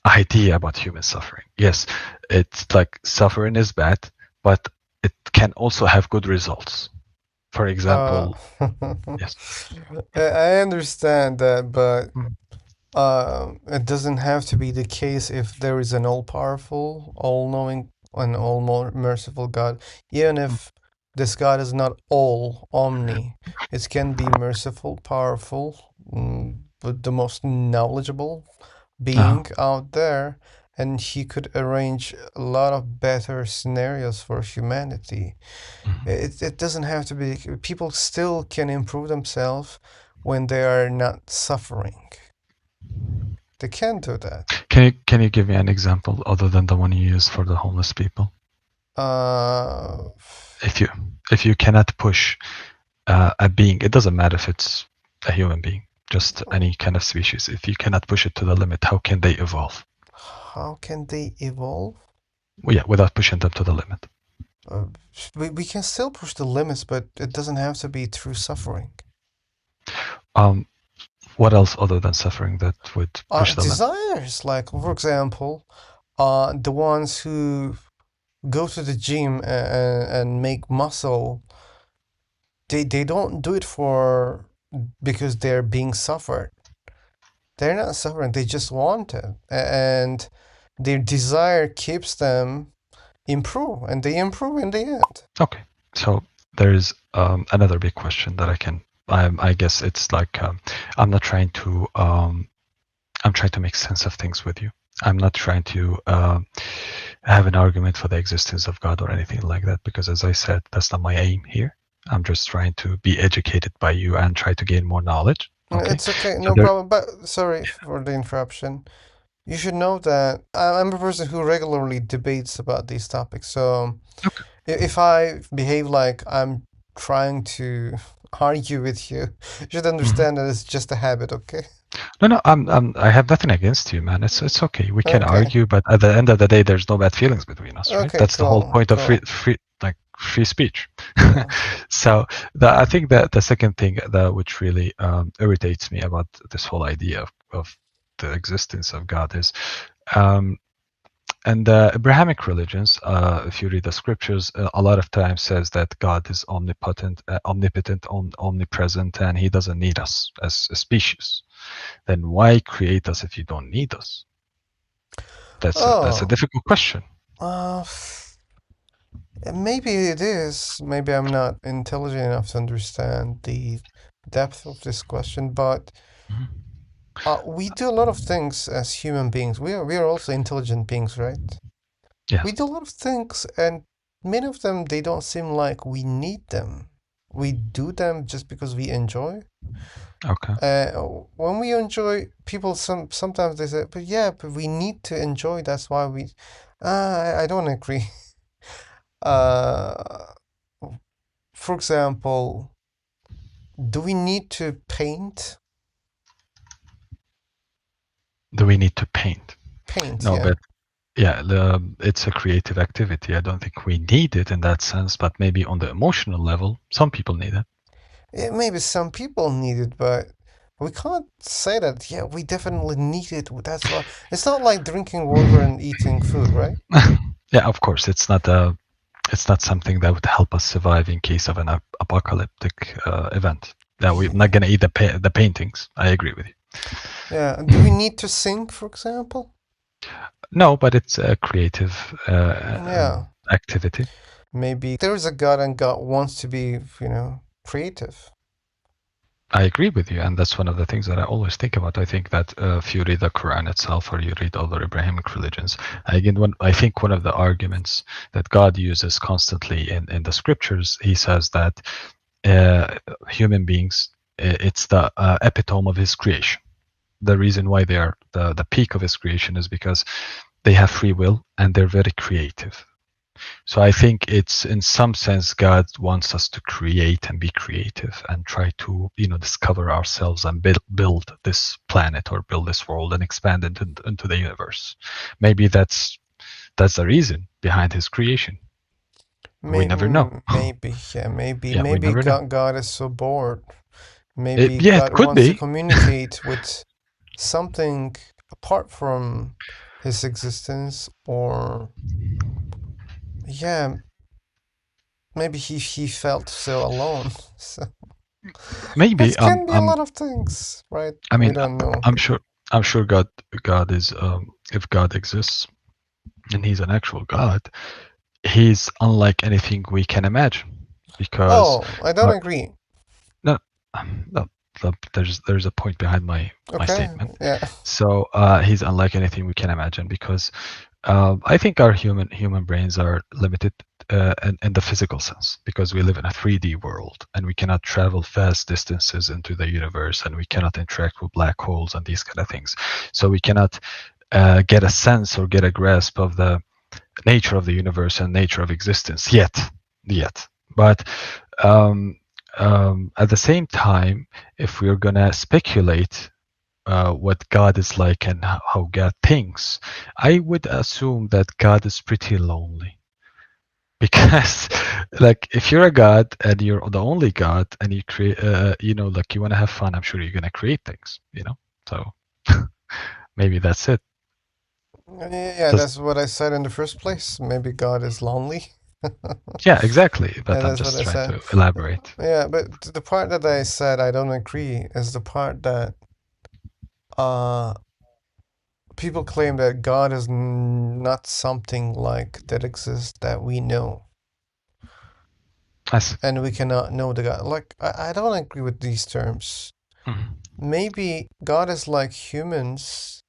idea about human suffering. Yes, it's like suffering is bad, but it can also have good results. For uh, example, yes. I understand that, but Mm. it doesn't have to be the case if there is an all-powerful, all-knowing, and all-merciful God. Even if this God is not all, omni, it can be merciful, powerful, but the most knowledgeable Uh-huh. being out there, and he could arrange a lot of better scenarios for humanity. Mhm. It doesn't have to be, people still can improve themselves when they are not suffering. They can do that. Can you give me an example other than the one you used for the homeless people? Uh, If you if you cannot push a being, it doesn't matter if it's a human being, just any kind of species. If you cannot push it to the limit, how can they evolve? how can they evolve? Well, yeah, without pushing them to the limit. Uh, we can still push the limits, but it doesn't have to be through suffering. Um, what else other than suffering that would push the limit? Desires, like for example, the ones who go to the gym and make muscle, they don't do it for because they're being suffered. They're not suffering, they just want it. And their desire keeps them improve, and they improve in the end. Okay, so there's another big question that I guess it's like I'm not trying to I'm trying to make sense of things with you. I'm not trying to have an argument for the existence of God or anything like that, because as I said, that's not my aim here. I'm just trying to be educated by you and try to gain more knowledge. Okay, It's okay, so no there. problem. But sorry for the interruption. You should know that I'm a person who regularly debates about these topics. So Okay. if I behave like I'm trying to argue with you, you should Mhm. understand that it's just a habit, okay? No, no, I have nothing against you, man. It's okay. We can Okay. argue, but at the end of the day, there's no bad feelings between us, right? Okay, That's the whole cool, point of cool. free speech. Yeah. So I think that the second thing that which really irritates me about this whole idea of the existence of God is, um, and the Abrahamic religions, if you read the scriptures, a lot of times says that God is omnipotent, omnipresent, and He doesn't need us as a species. Then why create us if you don't need us? That's a Oh, difficult question. uh, Maybe it is. Maybe I'm not intelligent enough to understand the depth of this question, but Mhm. we do a lot of things as human beings. We are also intelligent beings, right? We Yes. do a lot of things, and many of them they don't seem like we need them. We do them just because we enjoy. Okay. Uh, when we enjoy, people sometimes they say, "But yeah, but we need to enjoy. That's why we." I don't agree. Uh, for example, do we need to paint? Do we need to paint? Paint, No, yeah. but yeah, it's a creative activity. I don't think we need it in that sense, but maybe on the emotional level, some people need it. Maybe some people need it, but we can't say that. Yeah, we definitely need it. That's why it's not like drinking water and eating food, right? Yeah, of course, it's not something that would help us survive in case of an apocalyptic event. Yeah, we're not Yeah. gonna eat the paintings. I agree with you. Yeah. Do we need to sing, for example? No, but it's a creative Yeah. activity. Maybe there's a God and God wants to be, creative. I agree with you, and that's one of the things that I always think about. I think that if you read the Quran itself or you read other Abrahamic religions, I think one of the arguments that God uses constantly in the scriptures, he says that uh, human beings, it's the epitome of his creation. The reason why they are the peak of his creation is because they have free will and they're very creative. So I think it's in some sense God wants us to create and be creative and try to discover ourselves and build this planet or build this world and expand it into the universe. Maybe that's the reason behind His creation. We never know. Maybe, yeah, maybe, Yeah, we maybe never know. God is so bored. Maybe Yeah, it God could wants to be. communicate with something apart from his existence, or yeah, maybe he felt so alone. So Maybe. it can be a lot of things, right? I We mean, don't know. I'm sure. I'm sure God is. If God exists and He's an actual God, He's unlike anything we can imagine. Because Oh, I don't uh, agree. no, no, there's a point behind my Okay, statement. yeah, So He's unlike anything we can imagine because I think our human brains are limited in the physical sense because we live in a 3D world and we cannot travel vast distances into the universe and we cannot interact with black holes and these kind of things. So we cannot get a sense or get a grasp of the nature of the universe and nature of existence yet. But um, at the same time, if we're gonna speculate what God is like and how God thinks, I would assume that God is pretty lonely. Because, like, if you're a God and you're the only God and you create, like you want to have fun, I'm sure you're gonna create things. So maybe that's it. yeah. Does That's what I said in the first place. Maybe God is lonely. Yeah, exactly. Yeah, But I'm that's what just I trying said. to elaborate. Yeah, but the part that I said I don't agree is the part that uh people claim that God is not something like that exists that we know, I see. and we cannot know the God. Like I don't agree with these terms. Mhm. Maybe God is like humans,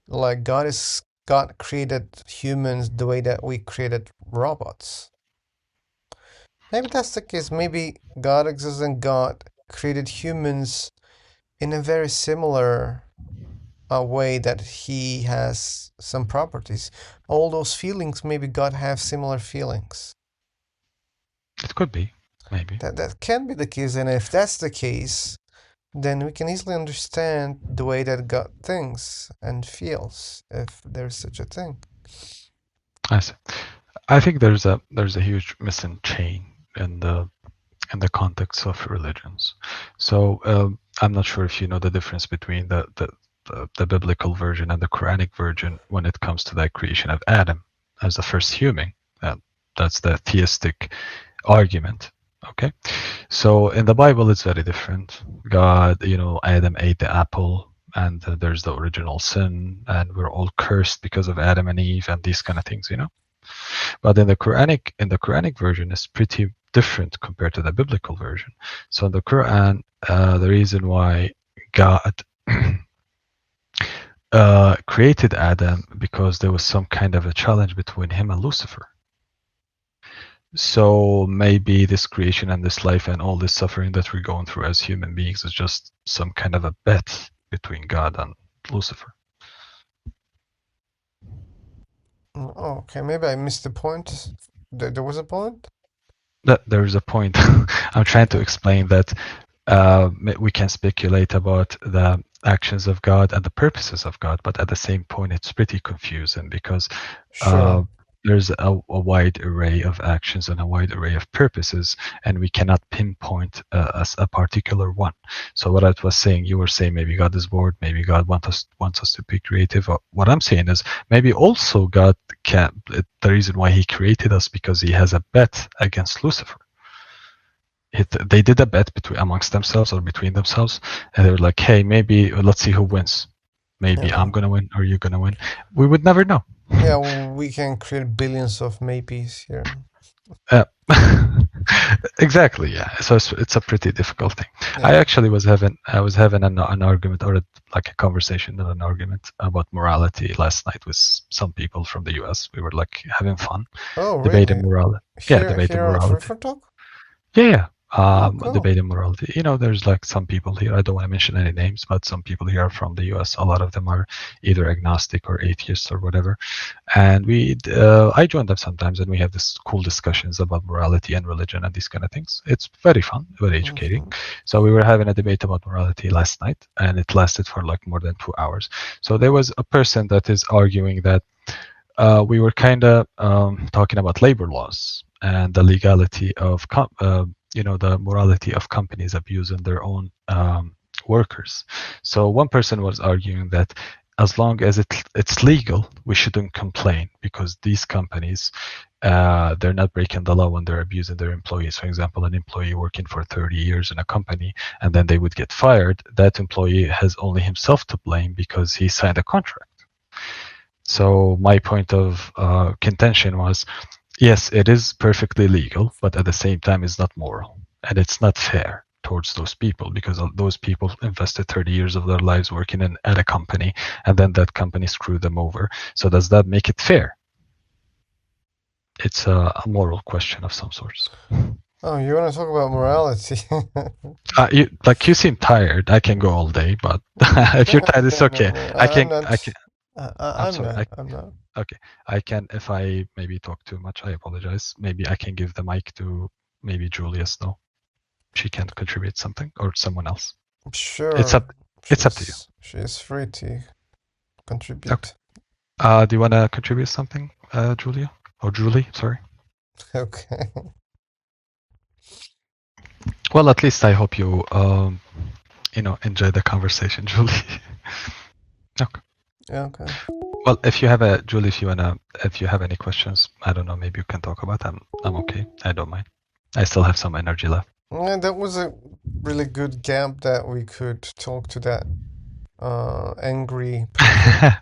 like God created humans the way that we created robots. Maybe that's the case. Maybe God exists and God created humans in a very similar way that he has some properties. All those feelings, maybe God have similar feelings. It could be, maybe. That can be the case, and if that's the case, then we can easily understand the way that God thinks and feels, if there's such a thing. I see. I think there's a huge missing chain in the context of religions. So I'm not sure if you know the difference between the biblical version and the Quranic version when it comes to the creation of Adam as the first human. Uh, that's the theistic argument. Okay, so in the Bible it's very different. God, Adam ate the apple. And there's the original sin, and we're all cursed because of Adam and Eve, and these kind of things. But in the Quranic version, it's pretty different compared to the biblical version. So in the Quran, the reason why God created Adam because there was some kind of a challenge between him and Lucifer. So maybe this creation and this life and all this suffering that we're going through as human beings is just some kind of a bet between God and Lucifer. Oh, okay, maybe I missed the point. There was a point? That there's a point. I'm trying to Okay. explain that we can speculate about the actions of God and the purposes of God, but at the same point, it's pretty confusing because uh, Sure. there's a wide array of actions and a wide array of purposes, and we cannot pinpoint a particular one. So what I was saying, you were saying maybe God is bored, maybe God wants us to be creative. What I'm saying is maybe also God can. The reason why He created us because He has a bet against Lucifer. They did a bet amongst themselves or between themselves, and they were like, "Hey, maybe let's see who wins. Maybe I'm Yeah. gonna win, or you're gonna win." We would never know. Yeah, we can create billions of maybes here. Uh, exactly, yeah. So it's a pretty difficult thing. Yeah. I was having an argument or like a conversation, not an argument about morality last night with some people from the U.S. We were like having fun, Oh, debating really? morality. Yeah, debating Here on morality. Free Talk? Yeah, yeah. Oh, cool. Debating morality. You know, there's like some people here, I don't want to mention any names, but some people here are from the US. A lot of them are either agnostic or atheists or whatever. And I join them sometimes and we have this cool discussions about morality and religion and these kind of things. It's very fun, very educating. Hmm. So we were having a debate about morality last night and it lasted for like more than 2 hours. So there was a person that is arguing that we were kind of talking about labor laws and the legality of the morality of companies abusing their own workers. So one person was arguing that as long as it's legal, we shouldn't complain because these companies they're not breaking the law when they're abusing their employees. For example, an employee working for 30 years in a company and then they would get fired, that employee has only himself to blame because he signed a contract. So my point of contention was, yes, it is perfectly legal, but at the same time, it's not moral and it's not fair towards those people because those people invested 30 years of their lives working at a company and then that company screwed them over. So does that make it fair? It's a moral question of some sorts. Oh, you want to talk about morality? You seem tired. I can go all day, but if you're tired, it's No, no, okay. no. I I'm can. I can. not. I'm I'm sorry. not. I'm not. Okay. I can, if I maybe talk too much, I apologize. Maybe I can give the mic to maybe Julius though. She can contribute something or someone else. It's Sure. up it's up to you. She's free to Okay. contribute. Do you wanna contribute something, Julia? Or Julie, sorry. Okay. Well, at least I hope you enjoy the conversation, Julie. Okay. Okay. Well, Julie, if you have any questions, I don't know, maybe you can talk about them. I'm okay. I don't mind. I still have some energy left. Yeah, that was a really good gap that we could talk to that angry person.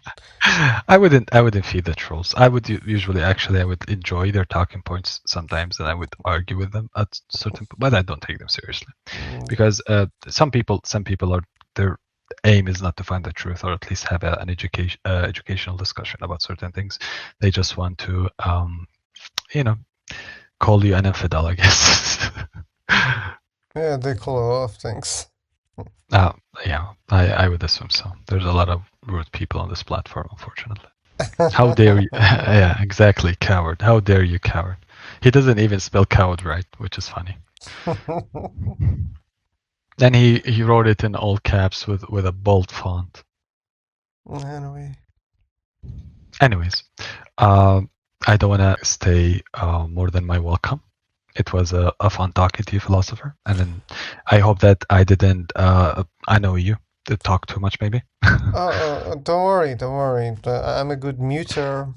I wouldn't feed the trolls. I would usually actually I would enjoy their talking points sometimes, and I would argue with them at certain, but I don't take them seriously Mm, because some people are their aim is not to find the truth or at least have an educational discussion about certain things. They just want to you know call you an infidel, I guess. yeah, they call a lot of things. uh, yeah, I would assume so. There's a lot of rude people on this platform, unfortunately. How dare you? Yeah, exactly, coward. How dare you, coward? He doesn't even spell coward right, which is funny. And he wrote it in all caps with a bold font. Anyway. Anyways, I don't want to stay more than my welcome. It was a fun talking to you, philosopher, and then I hope that I didn't. I know you did talk too much, maybe. Don't worry, don't worry. I'm a good muter.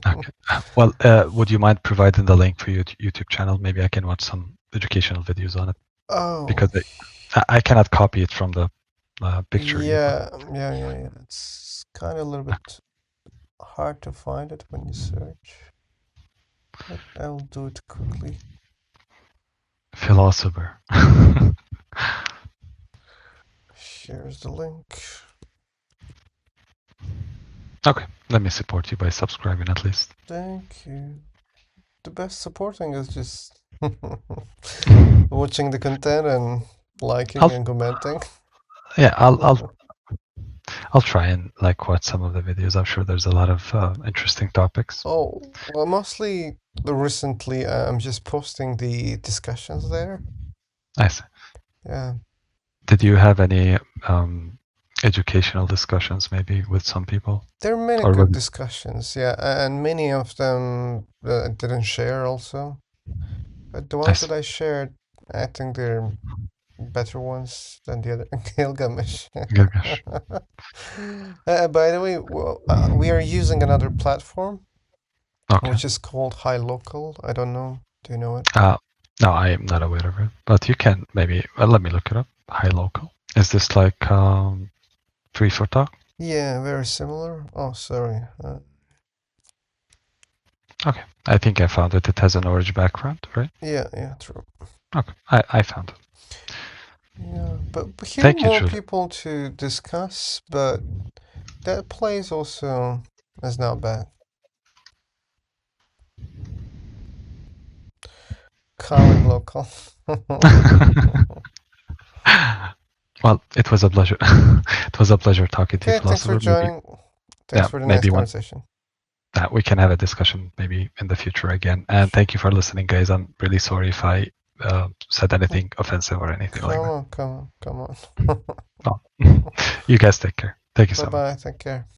Okay. Well, would you mind providing the link for your YouTube channel? Maybe I can watch some educational videos on it Oh, because I cannot copy it from the picture you put. yeah. It's kind of a little bit hard to find it when you search. But I'll do it quickly. Philosopher. Here's the link. Okay, let me support you by subscribing at least. Thank you. The best supporting is just watching the content and liking I'll and commenting. yeah, I'll try and like watch some of the videos. I'm sure there's a lot of interesting topics. Oh, well, mostly recently I'm just posting the discussions there. I see. Yeah, Did you have any educational discussions maybe with some people, there are many or was good it? discussions, yeah, and many of them didn't share also. But the I ones see. that I shared, I think they're better ones than the other Gilgamesh. Gilgamesh. By the way, well, we are using another platform, Okay. which is called High Local. I don't know. Do you know it? Uh, no, I am not aware of it. But you can maybe let me look it up. High local. Is this like free for talk? Yeah, very similar. Oh, sorry. Okay. I think I found it. It has an orange background, right? Yeah, true. Okay. I found it. Yeah, but here Thank you, more Julia. people to discuss, but that place also is not bad. Calling local. Well, it was a pleasure. It was a pleasure talking to you, Okay, thanks for philosopher. Maybe, joining. Thanks yeah, for the nice maybe one conversation. we can have a discussion maybe in the future again. And thank you for listening, guys. I'm really sorry if I said anything offensive or anything like Come that. on, come on, come on. Well, you guys take care. Thank you Bye so much. bye, take care.